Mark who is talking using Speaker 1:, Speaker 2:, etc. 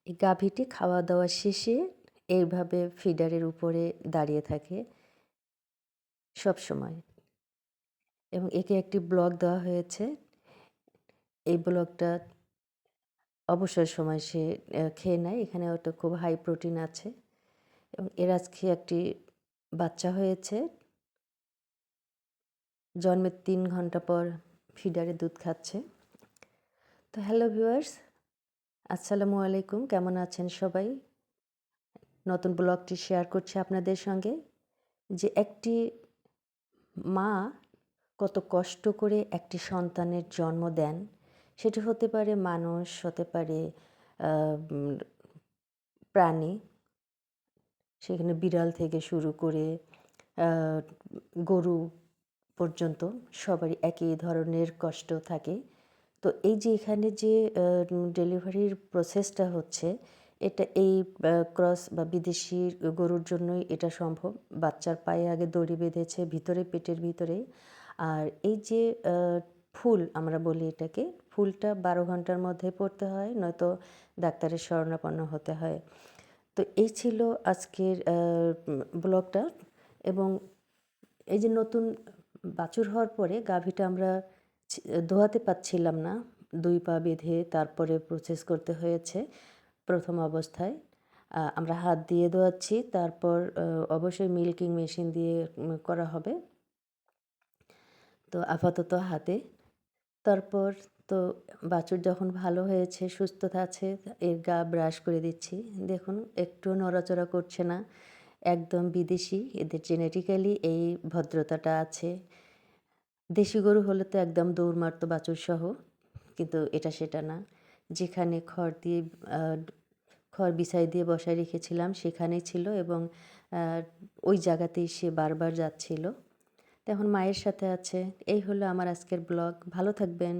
Speaker 1: এই গাভীটি খাওয়া দাওয়া শেষে এইভাবে ফিডারের উপরে দাঁড়িয়ে থাকে সবসময় এবং একে একটি ব্লক দেওয়া হয়েছে। এই ব্লকটা অবসর সময় সে খেয়ে নেয়। এখানে ওটা খুব হাই প্রোটিন আছে এবং এর আজকে একটি বাচ্চা হয়েছে। জন্মের ৩ ঘন্টা পর ফিডারে দুধ খাচ্ছে। তো হ্যালো ভিউয়ার্স, আসসালামু আলাইকুম। কেমন আছেন সবাই? নতুন ব্লগটি শেয়ার করছি আপনাদের সঙ্গে যে একটি মা কত কষ্ট করে একটি সন্তানের জন্ম দেন। সেটি হতে পারে মানুষ, হতে পারে আ উম প্রাণী। সেখানে বিড়াল থেকে শুরু করে আ গরু পর্যন্ত সবারই একই ধরনের কষ্ট থাকে। তো এই যে এখানে যে ডেলিভারির প্রসেসটা হচ্ছে, এটা এই ক্রস বা বিদেশি গরুর জন্যই এটা সম্ভব। বাচ্চার পায়ে আগে দড়ি বেঁধেছে ভিতরে, পেটের ভিতরেই। আর এই যে আ ফুল আমরা বলি এটাকে, ফুলটা ১২ ঘন্টার মধ্যে পড়তে হয়, নয়তো ডাক্তারের শরণাপন্ন হতে হয়। তো এই ছিল আজকের ব্লগটা এবং এই যে নতুন বাছুর হওয়ার পরে গাভীটা আমরা ছি দোয়াতে পারছিলাম না। ২ পা বেঁধে তারপরে প্রসেস করতে হয়েছে ১ম অবস্থায়। আমরা হাত দিয়ে দোয়াচ্ছি। তারপর অবশ্যই মিল্কিং মেশিন দিয়ে করা হবে। তো আপাতত হাতে। তারপর তো বাছুর যখন ভালো হয়েছে, সুস্থ আছে, এর গা ব্রাশ করে দিচ্ছি। দেখুন একটুও নড়াচড়া করছে না। একদম বিদেশি। এদের জেনেটিক্যালি এই ভদ্রতাটা আছে। দেশি গরু হলে তো একদম দৌড় মারত বাছুরসহ। কিন্তু এটা সেটা না। যেখানে খড় দিয়ে আ খড় বিছাই দিয়ে বসায় রেখেছিলাম সেখানেই ছিল এবং আ ওই জায়গাতেই সে বারবার যাচ্ছিল। তো এখন মায়ের সাথে আছে। এই হলো আমার আজকের ব্লগ। ভালো থাকবেন।